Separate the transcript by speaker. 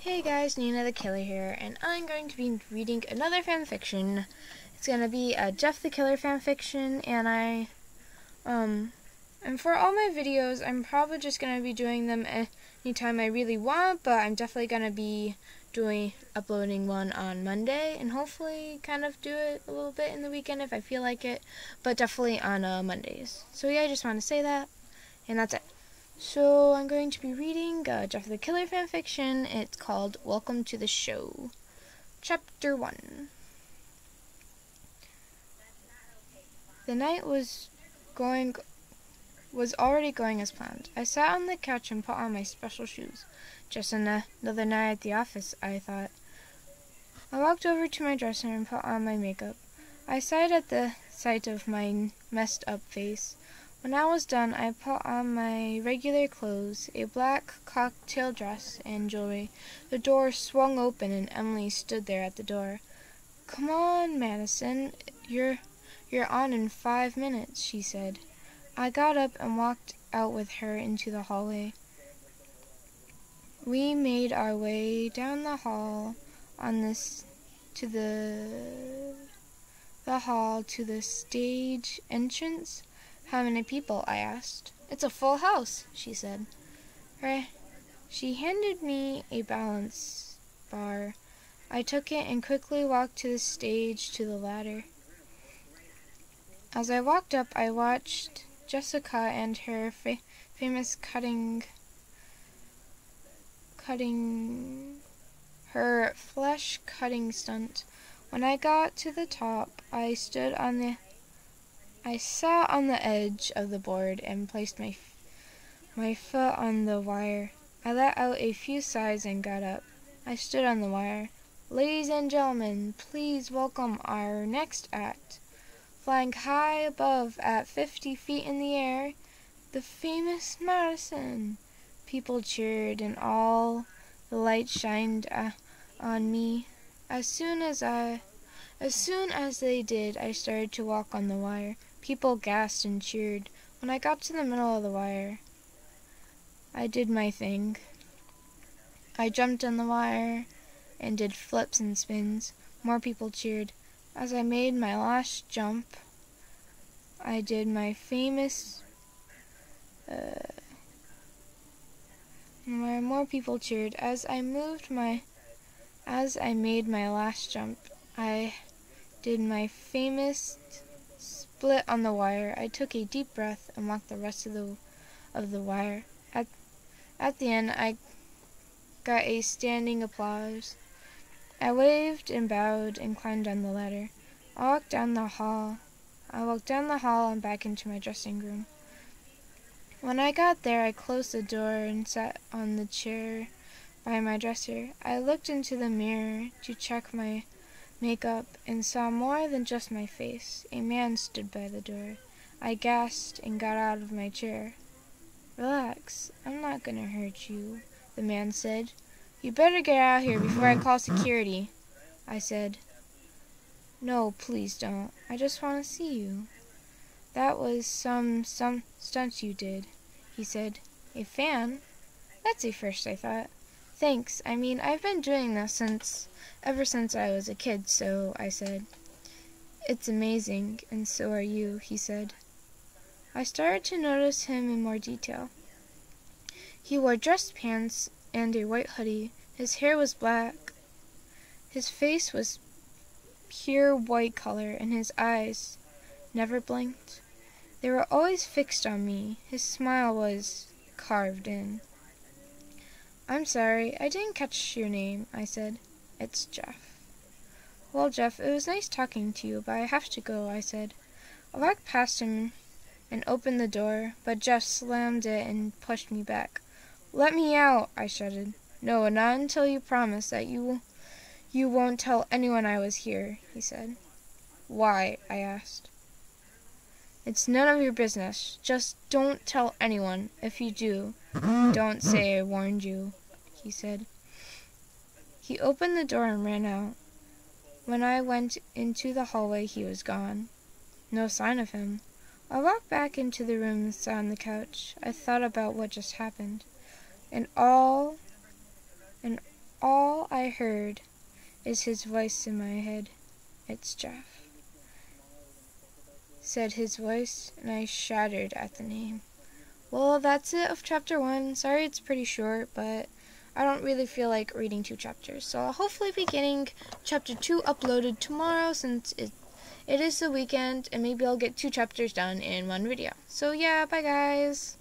Speaker 1: Hey guys, Nina the Killer here, and I'm going to be reading another fanfiction. It's gonna be a Jeff the Killer fanfiction, and and for all my videos, I'm probably just gonna be doing them anytime I really want, but I'm definitely gonna be uploading one on Monday, and hopefully kind of do it a little bit in the weekend if I feel like it, but definitely on Mondays. So yeah, I just want to say that, and that's it. So I'm going to be reading Jeff the Killer fanfiction. It's called Welcome to the Show. Chapter 1. The night was already going as planned. I sat on the couch and put on my special shoes. Just another night at the office, I thought. I walked over to my dresser and put on my makeup. I sighed at the sight of my messed up face. When I was done, I put on my regular clothes, a black cocktail dress, and jewelry. The door swung open, and Emily stood there at the door. "Come on, Madison, you're on in 5 minutes," she said. I got up and walked out with her into the hallway. We made our way down the hall to the stage entrance. "How many people?" I asked. "It's a full house," she said. She handed me a balance bar. I took it and quickly walked to the stage to the ladder. As I walked up, I watched Jessica and her famous her flesh cutting stunt. When I got to the top, I sat on the edge of the board and placed my foot on the wire. I let out a few sighs and got up. I stood on the wire. "Ladies and gentlemen, please welcome our next act. Flying high above at 50 feet in the air, the famous Madison." People cheered and all the light shined on me. As soon as they did, I started to walk on the wire. People gasped and cheered. When I got to the middle of the wire, I did my thing. I jumped on the wire and did flips and spins. More people cheered. As I made my last jump, I did my famous... more people cheered. As I made my last jump, I did my famous split on the wire. I took a deep breath and walked the rest of the wire. At the end, I got a standing applause. I waved and bowed and climbed on the ladder. I walked down the hall and back into my dressing room. When I got there, I closed the door and sat on the chair by my dresser. I looked into the mirror to check my makeup and saw more than just my face. A man stood by the door. I gasped and got out of my chair. "Relax, I'm not gonna hurt you," the man said. "You better get out of here before I call security," I said. "No, please don't. I just want to see you." "That was some stunt you did," he said. "A fan? That's a first," I thought. "Thanks. I mean, I've been doing this ever since I was a kid, so," I said. "It's amazing, and so are you," he said. I started to notice him in more detail. He wore dress pants and a white hoodie. His hair was black. His face was pure white color, and his eyes never blinked. They were always fixed on me. His smile was carved in. "I'm sorry, I didn't catch your name," I said. "It's Jeff." "Well, Jeff, it was nice talking to you, but I have to go," I said. I walked past him and opened the door, but Jeff slammed it and pushed me back. "Let me out," I shouted. "No, not until you promise that you won't tell anyone I was here," he said. "Why?" I asked. "It's none of your business. Just don't tell anyone. If you do, don't say I warned you," he said. He opened the door and ran out. When I went into the hallway, he was gone. No sign of him. I walked back into the room and sat on the couch. I thought about what just happened, and all all I heard is his voice in my head. It's Jeff, said his voice, and I shuddered at the name. Well, that's it of chapter 1. Sorry it's pretty short, but I don't really feel like reading 2 chapters. So I'll hopefully be getting chapter 2 uploaded tomorrow since it is the weekend, and maybe I'll get 2 chapters done in one video. So yeah, bye guys!